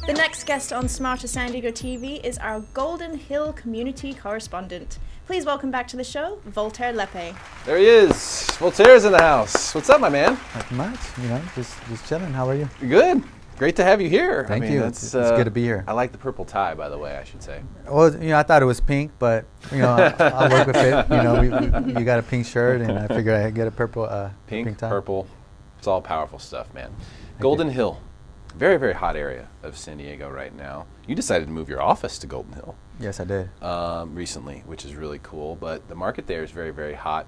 The next guest on Smarter San Diego TV is our Golden Hill community correspondent. Please welcome back to the show, Voltaire Lepe. There he is. Voltaire's in the house. What's up, my man? Not much, just chilling. How are you? Good. Great to have you here. Thank you. It's good to be here. I like the purple tie, by the way, I should say. Well, I thought it was pink, but I'll work with it. You got a pink shirt, and I figured I'd get a purple Pink tie. Purple. It's all powerful stuff, man. Golden Hill. Very, very hot area of San Diego right now. You decided to move your office to Golden Hill. Yes, I did. Recently, which is really cool. But the market there is very, very hot.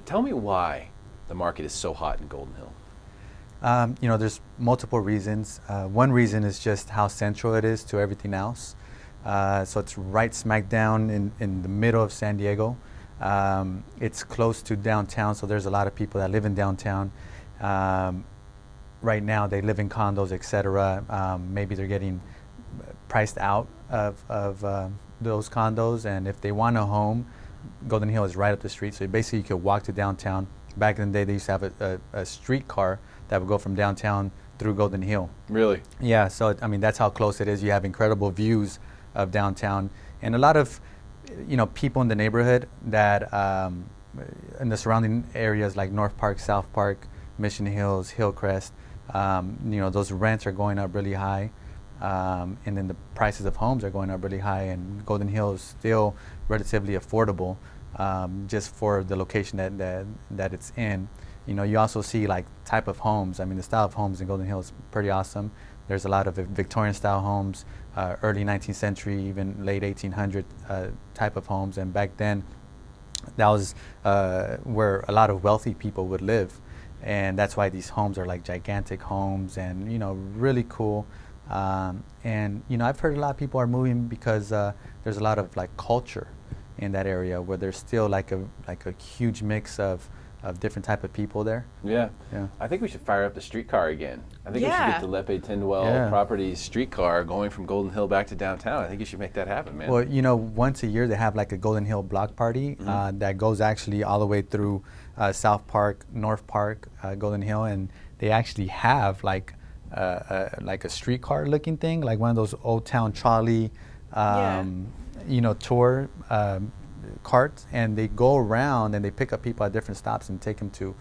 Tell me why the market is so hot in Golden Hill. There's multiple reasons. One reason is just how central it is to everything else. So it's right smack down in the middle of San Diego. It's close to downtown, so there's a lot of people that live in downtown. Right now, they live in condos, etc. Maybe they're getting priced out of those condos, and if they want a home, Golden Hill is right up the street. So basically, you could walk to downtown. Back in the day, they used to have a streetcar that would go from downtown through Golden Hill. Really? Yeah. So that's how close it is. You have incredible views of downtown, and a lot of people in the neighborhood that in the surrounding areas like North Park, South Park, Mission Hills, Hillcrest. Those rents are going up really high, and then the prices of homes are going up really high, and Golden Hill is still relatively affordable, just for the location that it's in. You also see like type of homes. I mean, the style of homes in Golden Hill is pretty awesome. There's a lot of Victorian style homes, early 19th century, even late 1800 type of homes, and back then that was where a lot of wealthy people would live. And that's why these homes are like gigantic homes and, really cool. And I've heard a lot of people are moving because there's a lot of like culture in that area where there's still like a huge mix of different type of people there. Yeah. Yeah. I think we should fire up the streetcar again. I think we should get the Lepe Tindwell Properties streetcar going from Golden Hill back to downtown. I think you should make that happen, man. Well, once a year they have like a Golden Hill block party that goes actually all the way through South Park, North Park, Golden Hill, and they actually have like a streetcar looking thing, like one of those old town trolley, tour carts, and they go around and they pick up people at different stops and take them to,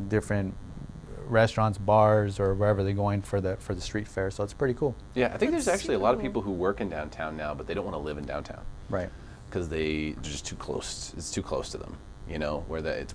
different restaurants, bars, or wherever they're going for the street fair. So it's pretty cool. Yeah, I think there's actually a lot of people who work in downtown now, but they don't want to live in downtown. Right. Because they're just too close. It's too close to them.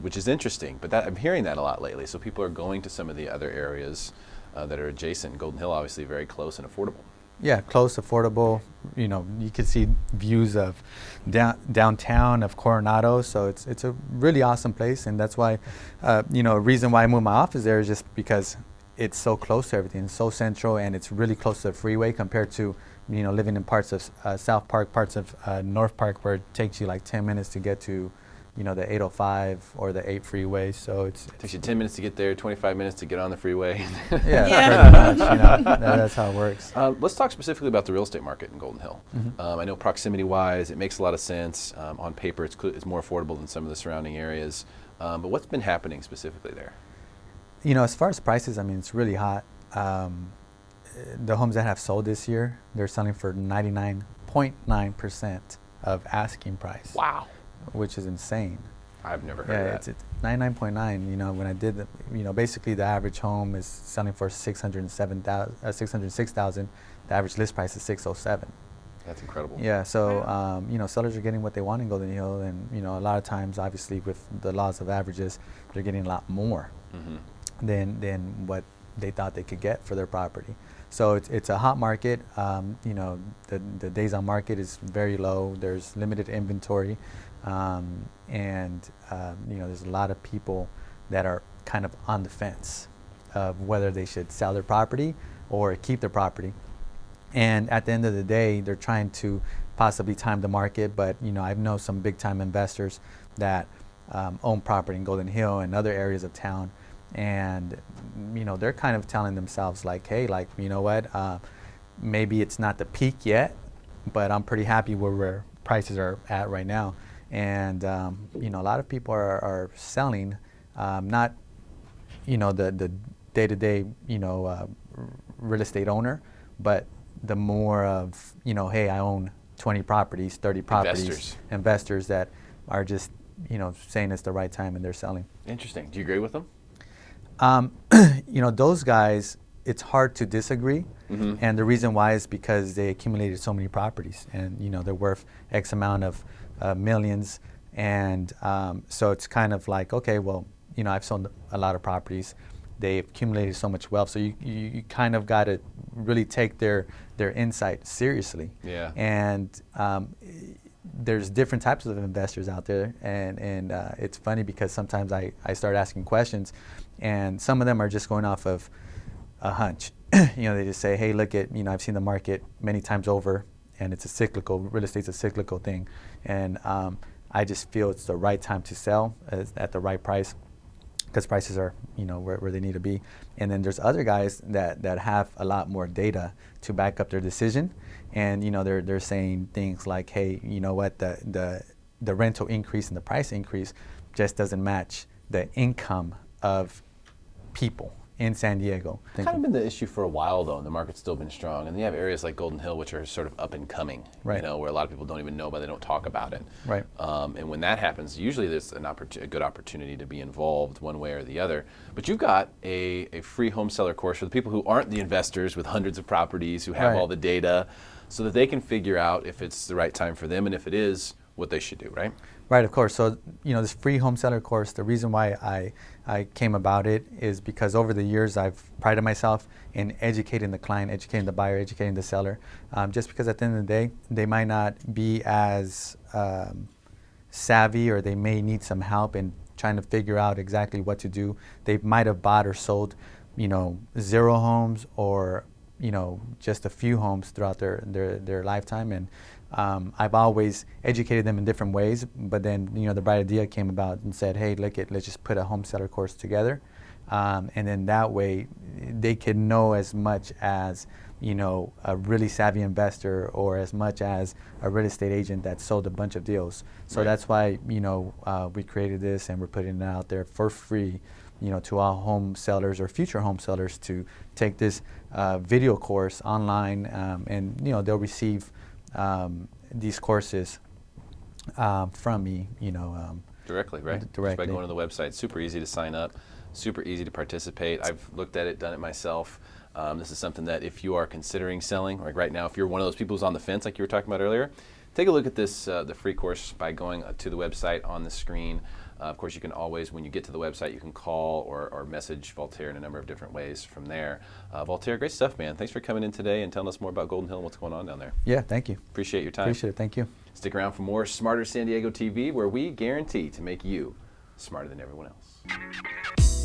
Which is interesting, but I'm hearing that a lot lately. So people are going to some of the other areas that are adjacent. Golden Hill, obviously, very close and affordable. Yeah, close, affordable. You can see views of downtown, of Coronado. So it's a really awesome place, and that's why, a reason why I moved my office there is just because it's so close to everything. It's so central, and it's really close to the freeway compared to, living in parts of South Park, parts of North Park, where it takes you like 10 minutes to get to the 805 or the 8 freeway. So it takes you 10 minutes to get there, 25 minutes to get on the freeway. Pretty much. That's how it works. Let's talk specifically about the real estate market in Golden Hill. Mm-hmm. I know proximity-wise, it makes a lot of sense. On paper, it's more affordable than some of the surrounding areas. But what's been happening specifically there? As far as prices, it's really hot. The homes that have sold this year, they're selling for 99.9% of asking price. Wow. Which is insane. I've never heard of that. It's 99.9. When I did, basically the average home is selling for $606,000. The average list price is $607,000. That's incredible. Yeah. So sellers are getting what they want in Golden Hill, and a lot of times, obviously, with the laws of averages, they're getting a lot more than what they thought they could get for their property. So it's a hot market. The days on market is very low. There's limited inventory. There's a lot of people that are kind of on the fence of whether they should sell their property or keep their property. And at the end of the day, they're trying to possibly time the market. But, I know some big time investors that own property in Golden Hill and other areas of town. And, they're kind of telling themselves like, hey, like, maybe it's not the peak yet, but I'm pretty happy where prices are at right now. And, a lot of people are selling, not, the day-to-day, real estate owner, but the more of, hey, I own 20 properties, 30 properties. Investors that are just, saying it's the right time and they're selling. Interesting. Do you agree with them? Those guys, it's hard to disagree. Mm-hmm. And the reason why is because they accumulated so many properties and, they're worth X amount of millions. And so it's kind of like, okay, well, I've sold a lot of properties. They've accumulated so much wealth. So you kind of got to really take their insight seriously. Yeah. And there's different types of investors out there. And it's funny because sometimes I start asking questions and some of them are just going off of a hunch. They just say, hey, look at, I've seen the market many times over and it's a cyclical, real estate's a cyclical thing. And I just feel it's the right time to sell at the right price because prices are, where they need to be. And then there's other guys that have a lot more data to back up their decision. And, they're saying things like, hey, you know what, the rental increase and the price increase just doesn't match the income of people in San Diego. It's kind of been the issue for a while, though, and the market's still been strong. And then you have areas like Golden Hill, which are sort of up and coming, right. Where a lot of people don't even know, but they don't talk about it. Right. And when that happens, usually there's a good opportunity to be involved one way or the other. But you've got a free home seller course for the people who aren't the investors with hundreds of properties, who have right. all the data, so that they can figure out if it's the right time for them, and if it is, what they should do, right? Right, of course. So, this free home seller course, the reason why I came about it is because over the years I've prided myself in educating the client, educating the buyer, educating the seller. Just because at the end of the day, they might not be as savvy, or they may need some help in trying to figure out exactly what to do. They might have bought or sold, 0 homes or, just a few homes throughout their lifetime. And I've always educated them in different ways, but then, the bright idea came about and said, hey, let's just put a home seller course together. And then that way they can know as much as, a really savvy investor or as much as a real estate agent that sold a bunch of deals. So right. That's why, we created this and we're putting it out there for free, to all home sellers or future home sellers to take this video course online, and, they'll receive these courses from me, directly, right? Directly. Just by going to the website. Super easy to sign up, super easy to participate. I've looked at it, done it myself. This is something that if you are considering selling, like right now, if you're one of those people who's on the fence, like you were talking about earlier, take a look at this, the free course by going to the website on the screen. Of course, you can always, when you get to the website, you can call or message Voltaire in a number of different ways from there. Voltaire, great stuff, man. Thanks for coming in today and telling us more about Golden Hill and what's going on down there. Yeah, thank you. Appreciate your time. Appreciate it. Thank you. Stick around for more Smarter San Diego TV, where we guarantee to make you smarter than everyone else.